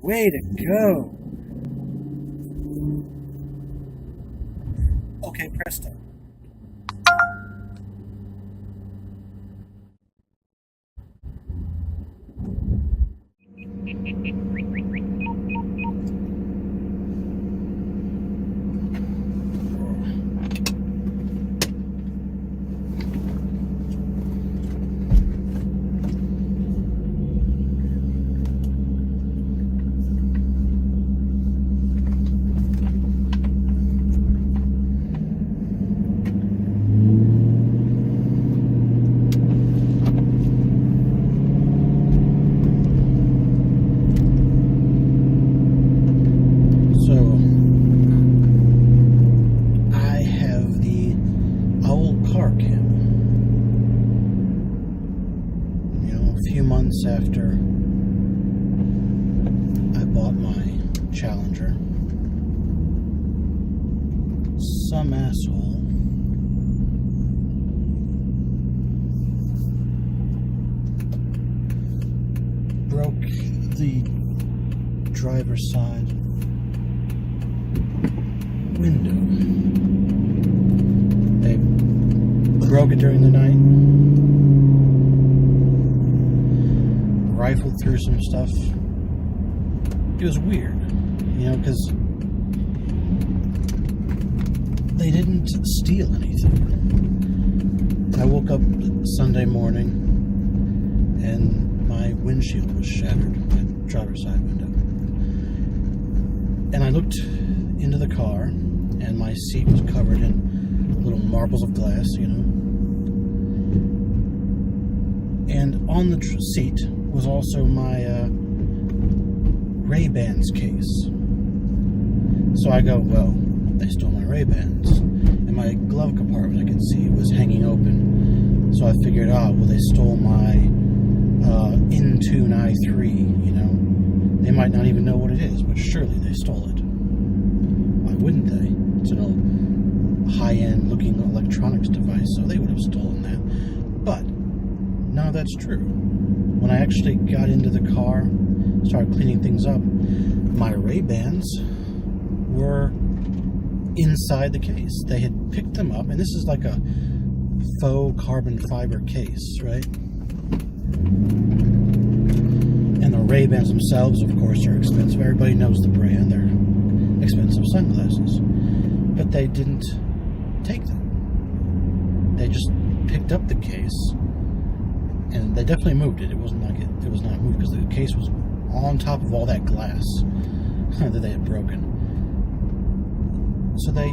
Way to go. Okay, presto. After I bought my Challenger, some asshole broke the driver's side window. They broke it during the night, rifled through some stuff. It was weird, because they didn't steal anything. I woke up Sunday morning and my windshield was shattered, my driver's side window. And I looked into the car and my seat was covered in little marbles of glass, And on the seat was also my Ray-Bans case. So I go, well, they stole my Ray-Bans. And my glove compartment, I could see, was hanging open. So I figured, they stole my Intune i3, They might not even know what it is, but surely they stole it. Why wouldn't they? It's an high-end looking electronics device, so they would have stolen that. But none of that's true. When I actually got into the car, started cleaning things up, my Ray-Bans were inside the case. They had picked them up, and this is like a faux carbon fiber case, right? And the Ray-Bans themselves, of course, are expensive. Everybody knows the brand. They're expensive sunglasses. But they didn't take them. They just picked up the case, and they definitely moved it. It wasn't like it was not moved, because the case was on top of all that glass that they had broken. So they...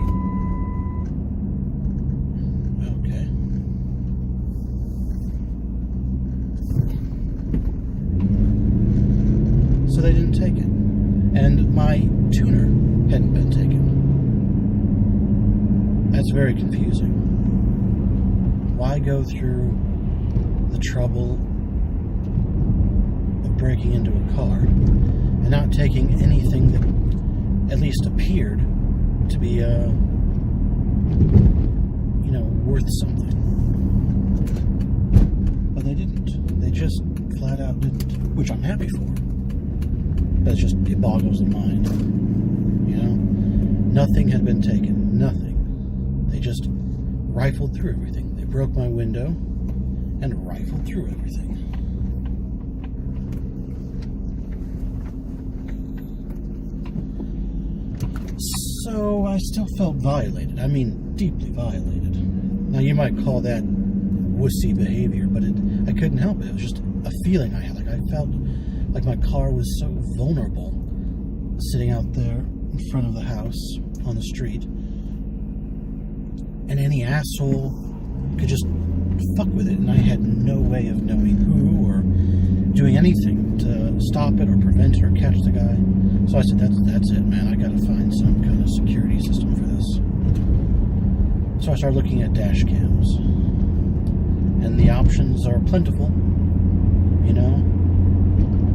Okay. So they didn't take it. And my tuner hadn't been taken. That's very confusing. Why go through the trouble of breaking into a car and not taking anything that at least appeared to be, worth something? But they didn't. They just flat out didn't, which I'm happy for. But it boggles the mind. Nothing had been taken. Nothing. They just rifled through everything. They broke my window and rifled through everything. So I still felt violated. I mean, deeply violated. Now you might call that wussy behavior, but I couldn't help it. It was just a feeling I had. Like I felt like my car was so vulnerable sitting out there in front of the house on the street. And any asshole could just fuck with it, and I had no way of knowing who or doing anything to stop it or prevent it or catch the guy. So I said, that's it, man. I gotta find some kind of security system for this. So I started looking at dash cams, and the options are plentiful.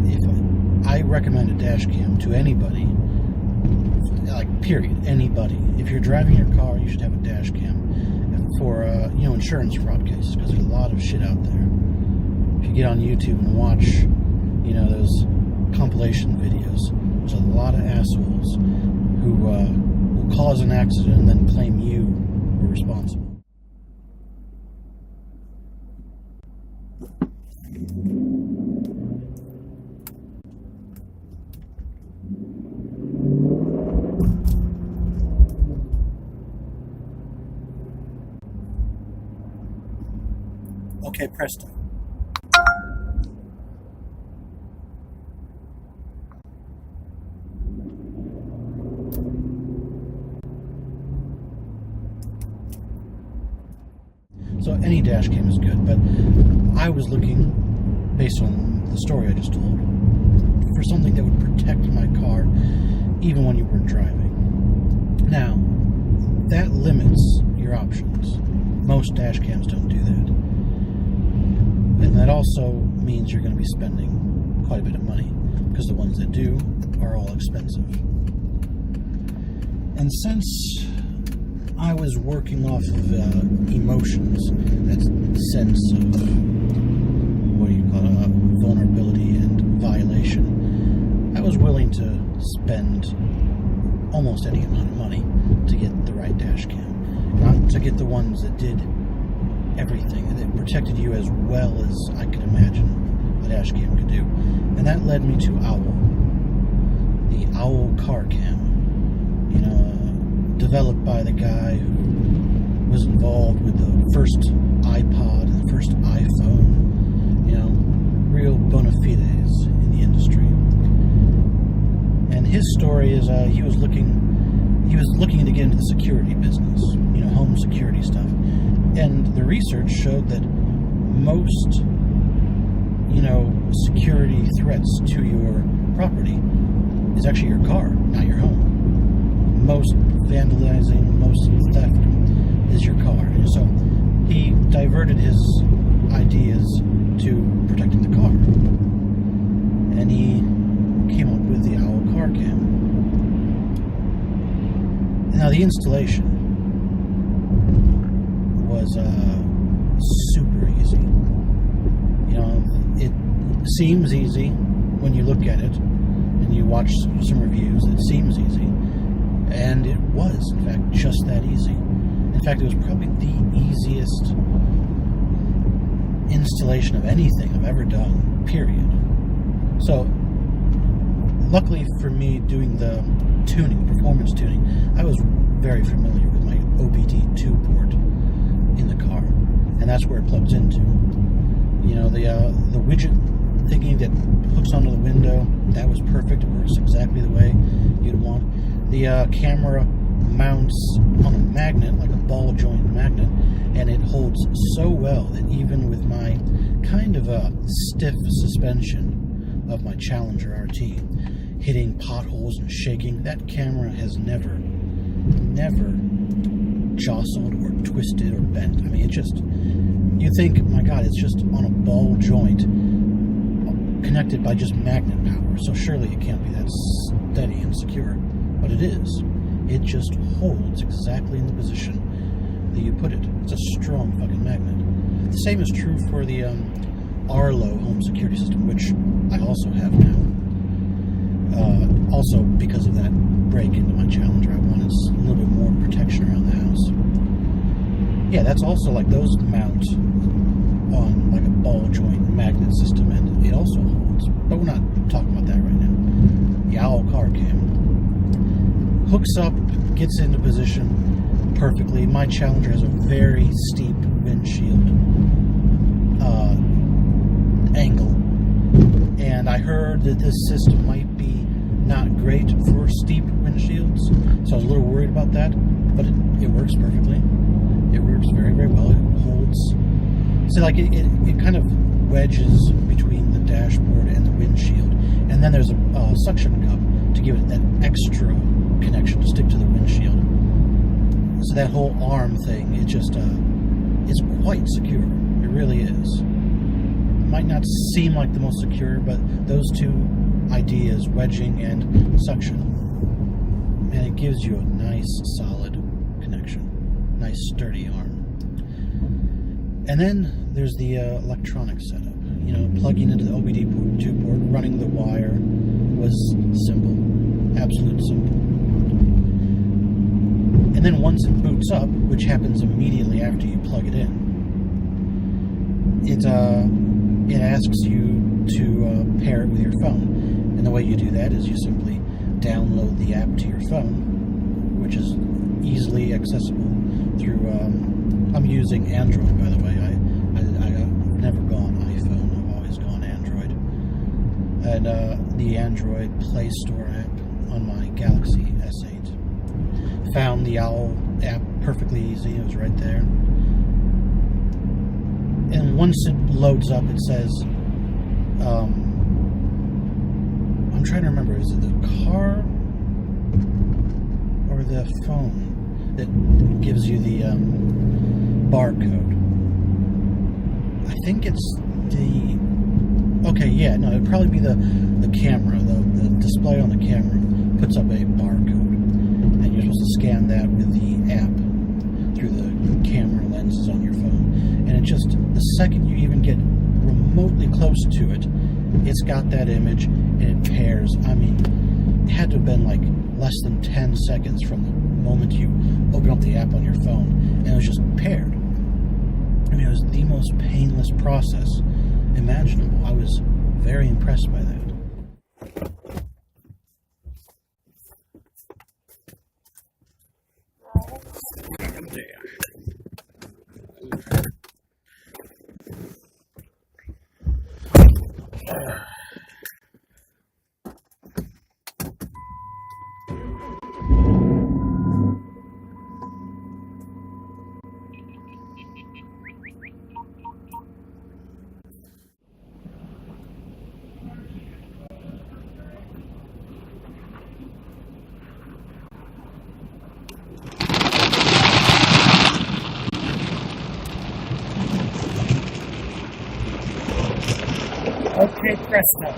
If I recommend a dash cam to anybody, like period, anybody. If you're driving your car, you should have a dash cam for insurance fraud cases, because there's a lot of shit out there. If you get on YouTube and watch those compilation videos, there's a lot of assholes who will cause an accident and then claim you were responsible. Okay, presto. So any dash cam is good, but I was looking, based on the story I just told, for something that would protect my car even when you weren't driving. Now, that limits your options. Most dash cams don't do that. And that also means you're going to be spending quite a bit of money, because the ones that do are all expensive. And since I was working off of emotions, that sense of, what do you call it, vulnerability and violation, I was willing to spend almost any amount of money to get the right dash cam. Not to get the ones that did everything, that protected you as well as I could imagine a dash cam could do. And that led me to Owl. The Owl car cam. Developed by the guy who was involved with the first iPod and the first iPhone. Real bona fides in the industry. And his story is he was looking to get into the security business, home security stuff. And the research showed that most, security threats to your property is actually your car, not your home. Most vandalizing, most theft is your car. And so he diverted his ideas to protecting the car. And he came up with the Owl car cam. Now the installation was super easy. It seems easy when you look at it and you watch some reviews. It seems easy. And it was, in fact, just that easy. In fact, it was probably the easiest installation of anything I've ever done, period. So, luckily for me, doing the tuning, performance tuning, I was very familiar with my OBD2 port in the car. And that's where it plugs into. The widget thingy that hooks onto the window, that was perfect. It works exactly the way you'd want. The camera mounts on a magnet, like a ball joint magnet, and it holds so well that even with my kind of a stiff suspension of my Challenger RT, hitting potholes and shaking, that camera has never jostled or twisted or bent. I mean, you think, my God, it's just on a ball joint connected by just magnet power, so surely it can't be that steady and secure. But it is. It just holds exactly in the position that you put it. It's a strong fucking magnet. The same is true for the Arlo home security system, which I also have now. Also, because of that break into my Challenger, I wanted a little bit more protection around the house. Yeah, that's also like those mount on like a ball joint magnet system, and it also holds. But we're not talking about that right now. The Owl car cam hooks up, gets into position perfectly. My Challenger has a very steep windshield angle, and I heard that this system might be not great for steep windshields, so I was a little worried about that, but it works perfectly. It works very, very well. It holds. So like it kind of wedges between the dashboard and the windshield, and then there's a suction cup to give it that extra connection to stick to the windshield. So that whole arm thing, it's quite secure. It really is. Might not seem like the most secure, but those two ideas, wedging and suction, man, it gives you a nice solid connection, nice sturdy arm. And then there's the electronic setup, plugging into the OBD2 port, running the wire was simple. Absolute simple. And then once it boots up, which happens immediately after you plug it in, it asks you to pair it with your phone. And the way you do that is you simply download the app to your phone, which is easily accessible through, I'm using Android, by the way. I've never gone iPhone, I've always gone Android. And the Android Play Store app on my Galaxy S8. Found the OWL app perfectly easy, it was right there. And once it loads up, it says, I'm trying to remember, is it the car or the phone that gives you the barcode? I think it's the... Okay, yeah, no, it'd probably be the camera. The display on the camera puts up a barcode, and you're supposed to scan that with the app through the camera lenses on your phone. And it just, the second you even get remotely close to it, it's got that image and it pairs. I mean, it had to have been like less than 10 seconds from the moment you open up the app on your phone, and it was just paired. I mean, it was the most painless process imaginable. I was very impressed by that. Okay, presto.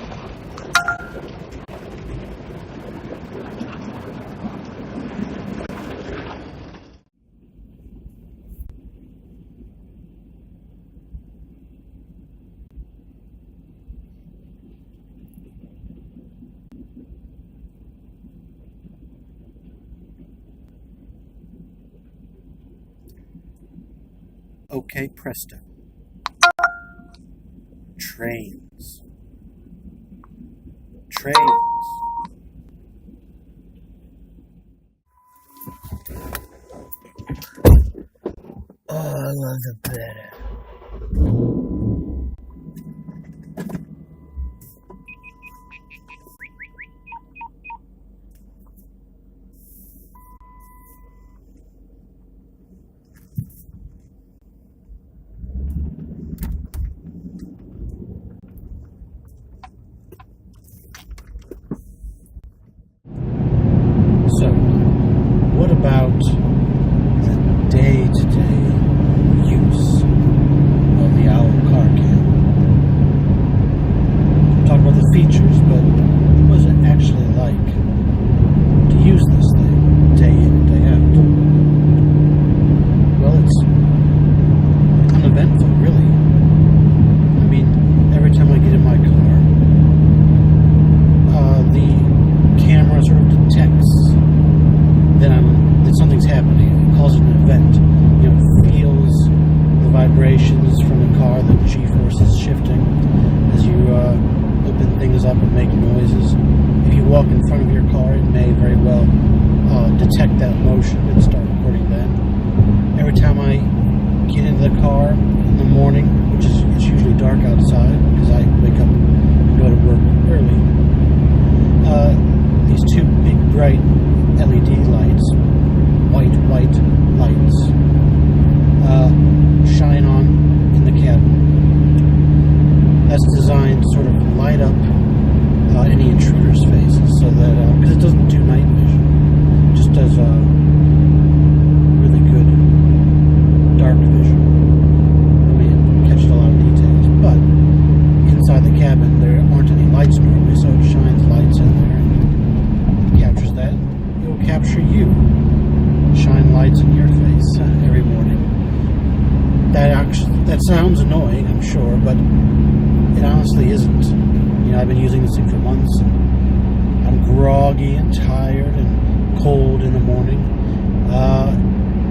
Okay, presto. Trains. Oh, I love the better. So, what about the day-to-day use of the OWL car cam? Talk about the features, but what is it actually like to use this thing day in and day out? Well, it's uneventful, really. I mean, every time I get in my car, the camera sort of detects that something's happening. It calls it an event. You know, it feels the vibrations from the car, the G-forces shifting as you open things up and make noises. If you walk in front of your car, it may very well detect that motion and start recording then. Every time I get into the car in the morning, which is it's usually dark outside because I wake up and go to work early, these two big bright LED lights, white lights, shine on in the cabin. That's designed to sort of light up any intruders' faces so that, because it doesn't do night vision, it just does really good dark vision. I mean, it catches a lot of details, but inside the cabin there aren't any lights normally, so it shines lights in there and captures that. It will capture you, shine lights in your face every morning. That sounds annoying, I'm sure, but it honestly isn't. You know, I've been using this thing for months, and I'm groggy and tired and cold in the morning,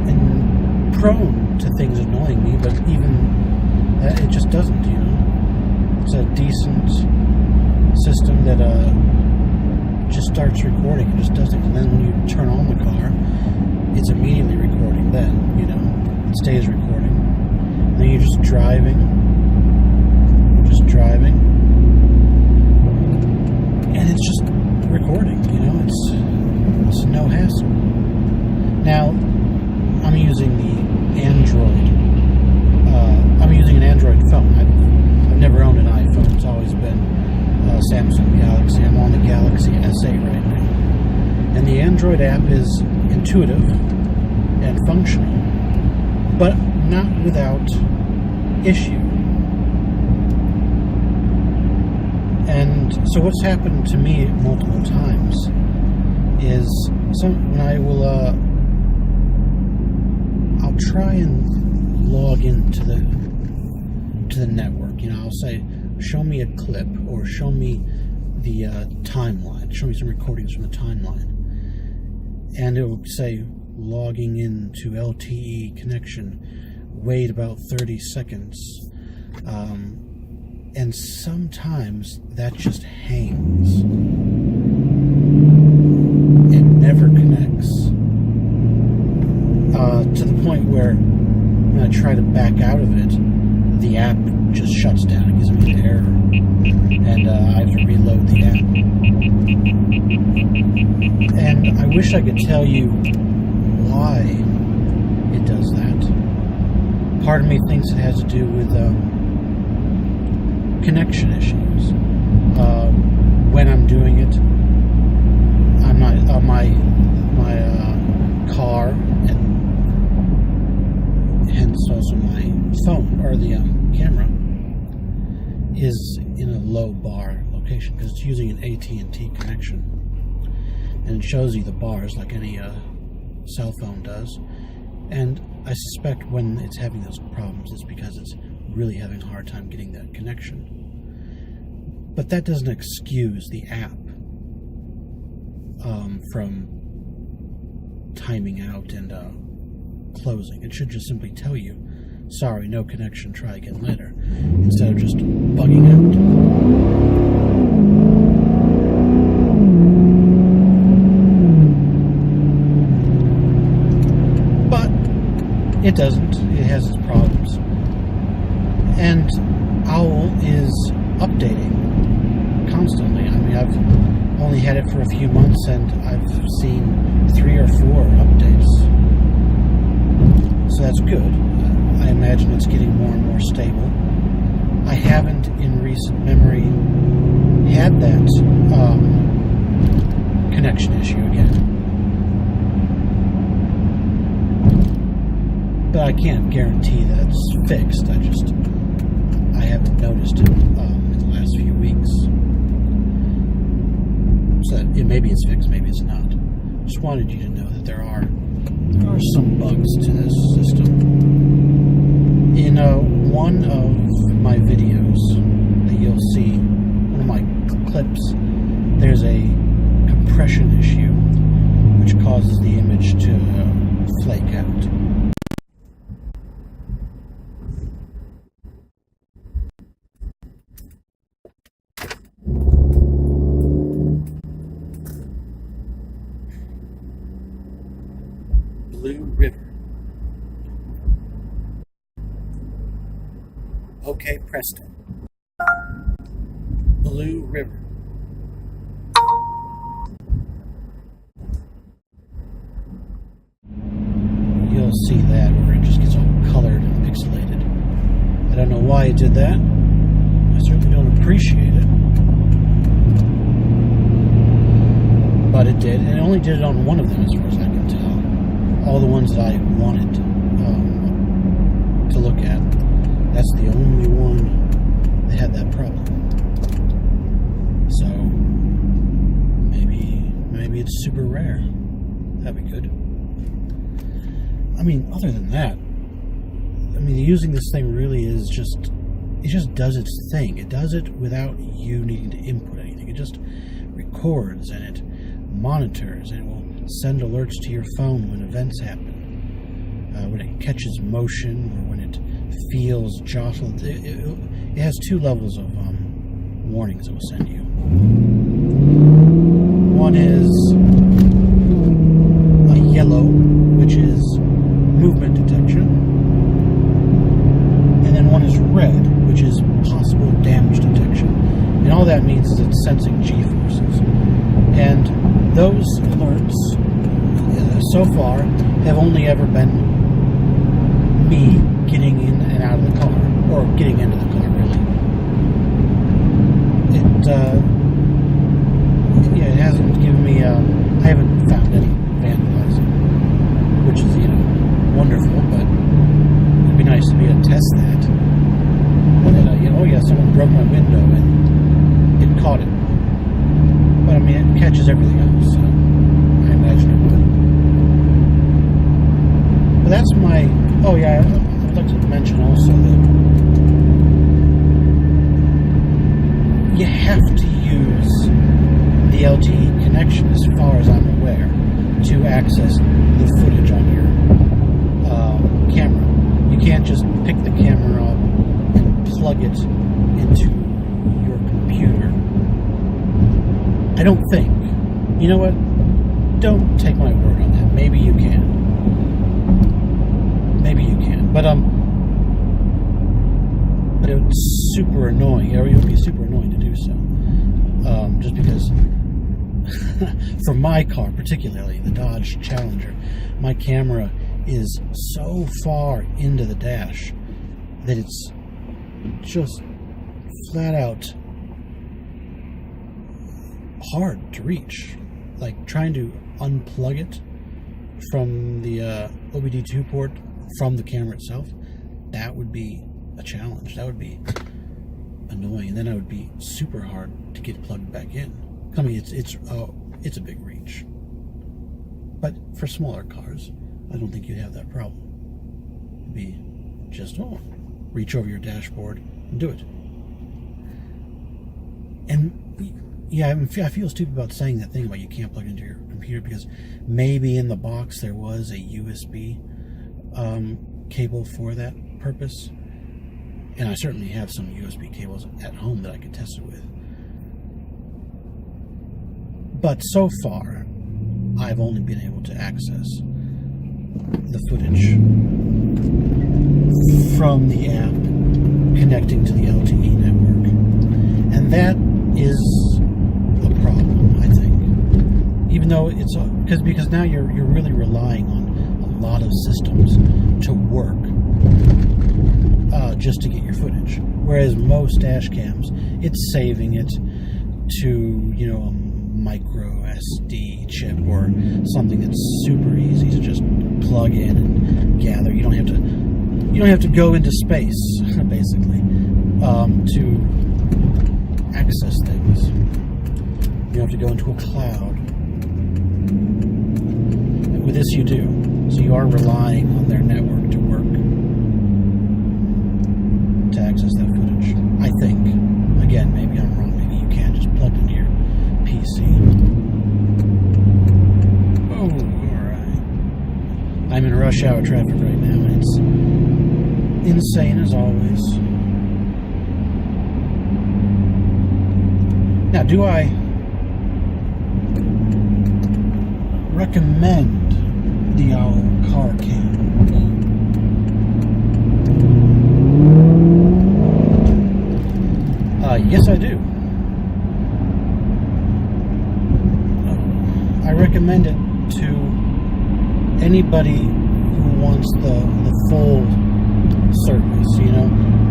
and prone to things annoying me, but even that, it just doesn't, you know. It's a decent system that just starts recording. It just does it. And then when you turn on the car, it's immediately recording then, you know. It stays recording. And then you're just driving. And it's just recording, you know. It's no hassle. Now, I'm using the Android. I'm using an Android phone. I've never owned an iPhone. It's always been Samsung Galaxy. I'm on the Galaxy S8 right now. And the Android app is intuitive and functional, but not without issue. And so what's happened to me multiple times is when I will I'll try and log into the network. You know, I'll say, show me a clip, or show me the timeline, show me some recordings from the timeline, and it will say logging into LTE connection, wait about 30 seconds, and sometimes that just hangs. It never connects, to the point where when I try to back out of it, the app just shuts down. It gives me an error, and I have to reload the app. And I wish I could tell you why it does that. Part of me thinks it has to do with connection issues. When I'm doing it, I'm not on my car, and hence also my phone, or the camera, is in a low bar location because it's using an AT&T connection, and it shows you the bars like any cell phone does. And I suspect when it's having those problems, it's because it's really having a hard time getting that connection. But that doesn't excuse the app from timing out and closing. It should just simply tell you, sorry, no connection, try again later, instead of just bugging out. But it doesn't. It has its problems. And Owl is updating constantly. I mean, I've only had it for a few months, and I've seen 3 or 4 updates. So that's good. I imagine it's getting more and more stable. I haven't, in recent memory, had that connection issue again. But I can't guarantee that it's fixed. I haven't noticed it in the last few weeks. So maybe it's fixed, maybe it's not. Just wanted you to know that there are some bugs to this system. In one of my videos that you'll see, one of my clips, there's a compression issue which causes the image to flake out. Blue River. Okay, presto. Blue River. You'll see that where it just gets all colored and pixelated. I don't know why it did that. I certainly don't appreciate it. But it did, and it only did it on one of them as far as I can tell. All the ones that I wanted to look at. That's the only one that had that problem. So maybe it's super rare. That'd be good. I mean, other than that, I mean, using this thing really is it just does its thing. It does it without you needing to input anything. It just records and it monitors, and it will send alerts to your phone when events happen. When it catches motion or when it feels jostled. It has two levels of warnings it will send you. One is a yellow, which is movement detection, and then one is red, which is possible damage detection. And all that means is it's sensing G-forces. And those alerts, so far, have only ever been me getting in and out of the car, or getting into the car, really. It hasn't given me, I haven't found any vandalizing, which is, wonderful, but it'd be nice to be able to test that. And then, someone broke my window and it caught it. But, it catches everything else, so I imagine it would. But that's my... Oh yeah, I'd like to mention also that you have to use the LTE connection, as far as I'm aware, to access the footage on your camera. You can't just pick the camera up and plug it into your computer. I don't think. You know what? Don't take my word on that. Maybe you can. Maybe you can, but it's super annoying. It would be super annoying to do so, just because for my car, particularly the Dodge Challenger, my camera is so far into the dash that it's just flat out hard to reach. Like trying to unplug it from the OBD2 port from the camera itself, that would be a challenge. That would be annoying, and then it would be super hard to get plugged back in. It's a big reach. But for smaller cars, I don't think you'd have that problem. It'd be just reach over your dashboard and do it. And yeah, I feel stupid about saying that thing about you can't plug into your computer, because maybe in the box there was a USB cable for that purpose, and I certainly have some USB cables at home that I could test it with. But so far, I've only been able to access the footage from the app connecting to the LTE network, and that is a problem, I think. Even though it's because now you're really relying on a lot of systems to work just to get your footage. Whereas most dash cams, it's saving it to a micro SD chip or something that's super easy to just plug in and gather. You don't have to go into space basically to access things. You don't have to go into a cloud. With this you do. So you are relying on their network to work to access that footage. I think. Again, maybe I'm wrong. Maybe you can just plug it into your PC. Oh, alright. I'm in rush hour traffic right now, and it's insane as always. Now, do I recommend the Owl car cam? Yes, I do. I recommend it to anybody who wants the full service,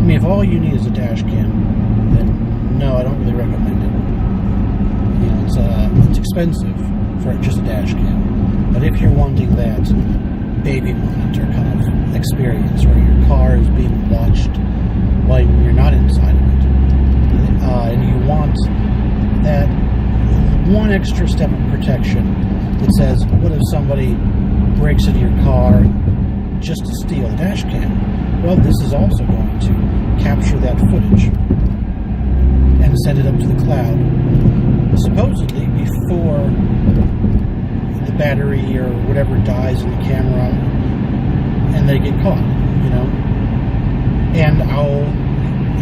if all you need is a dash cam, then no, I don't really recommend it. It's expensive for just a dash cam. But if you're wanting that baby monitor kind of experience where your car is being watched while you're not inside of it, and you want that one extra step of protection that says, what if somebody breaks into your car just to steal a dash cam? Well, this is also going to capture that footage and send it up to the cloud supposedly before the battery or whatever dies in the camera and they get caught, you know. And Owl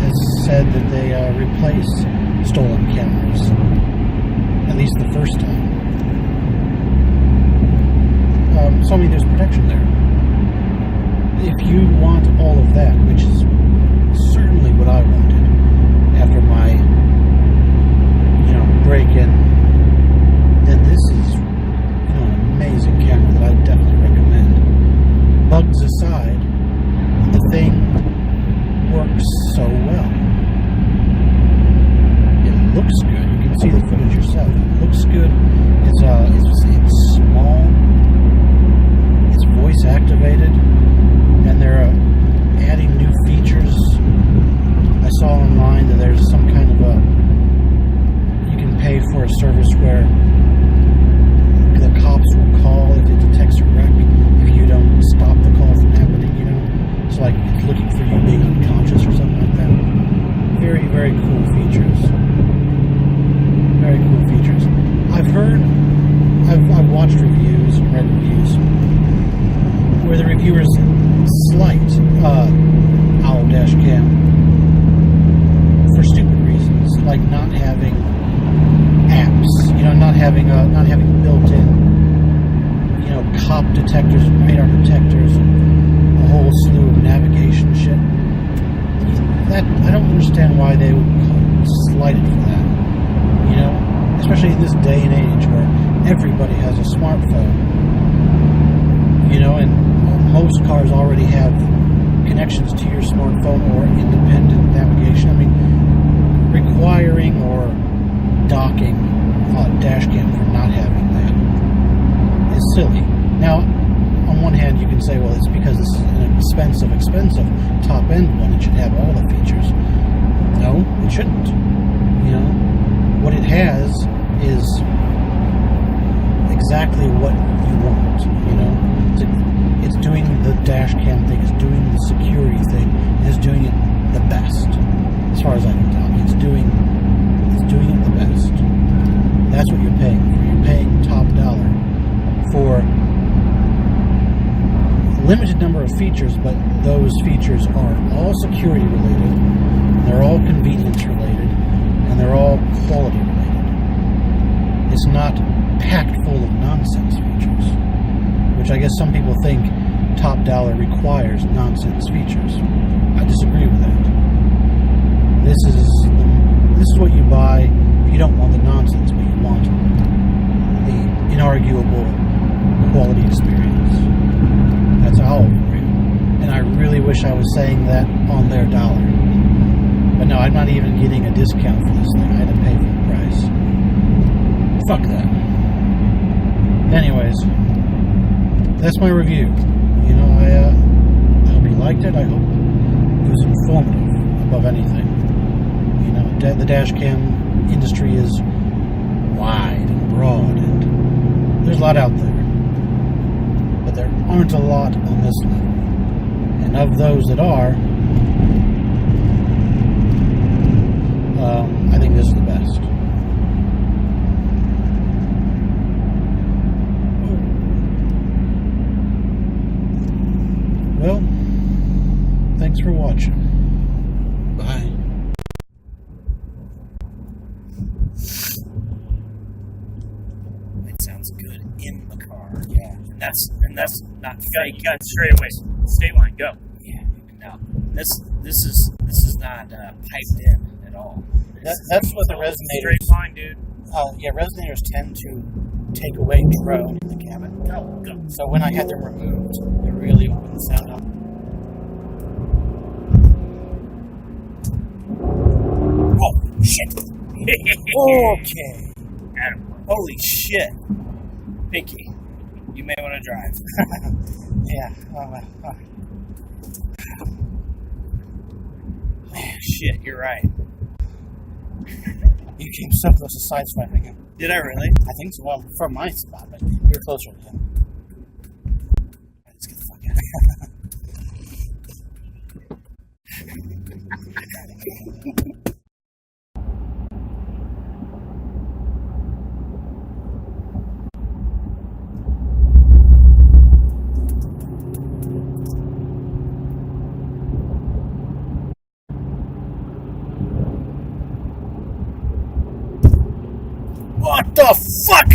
has said that they replace stolen cameras, at least the first time. So I mean, there's protection there. If you want all of that, which is certainly what I wanted after my, you know, break-in, then this is, you know, an amazing camera that I definitely recommend. Bugs aside, the thing works so well. It looks good. You can see the footage yourself. It looks good. It's small. It's voice activated, and they're adding new features. I saw online that there's some kind of you can pay for a service where the cops will call if it detects a wreck if you don't stop the call from happening, you know? It's like it's looking for you being unconscious or something like that. Very, very cool features. Very cool features. I've watched reviews and read reviews where the reviewers slight Owl Dashcam for stupid reasons, like not having apps, you know, not having built-in, you know, cop detectors and radar detectors and a whole slew of navigation shit. That I don't understand why they would slight it for that, you know, especially in this day and age where everybody has a smartphone, you know, and most cars already have connections to your smartphone or independent navigation. I mean, requiring or docking a dash cam for not having that is silly. Now, on one hand, you can say, well, it's because this is an expensive top-end one. It should have all the features. No, it shouldn't. You know, what it has is exactly what you want, you know. It's doing the dash cam thing, it's doing the security thing, and it's doing it the best, as far as I can tell. It's doing it the best. That's what you're paying for. You're paying top dollar for a limited number of features, but those features are all security related, they're all convenience related, and they're all quality related. It's not packed full of nonsense features, which I guess some people think top dollar requires nonsense features. I disagree with that. This is what you buy if you don't want the nonsense, but you want the inarguable quality experience. That's Owl for you. And I really wish I was saying that on their dollar. But no, I'm not even getting a discount for this thing. I had to pay for the price. Fuck that. Anyways, that's my review. You know, I hope you liked it. I hope it was informative above anything. You know, the dashcam industry is wide and broad, and there's a lot out there. But there aren't a lot on this level. And of those that are, I think this is the best. Well, thanks for watching. Bye. It sounds good in the car. Yeah. And that's not fake. You got it straight away. State line, go. Yeah. No. This is not piped in at all. That's what the resonators. Straight line, dude. Yeah, resonators tend to take away drone in the cabin. Go. So when I had them removed, it really opened the sound up. Oh, shit. Okay. Attaboy. Holy shit. Pinky, you may want to drive. Yeah. Shit, you're right. You came so close to sideswiping him. Did I really? I think so. Well, from my spot, but you were closer to him. Alright, let's get the fuck out of here. the fuck?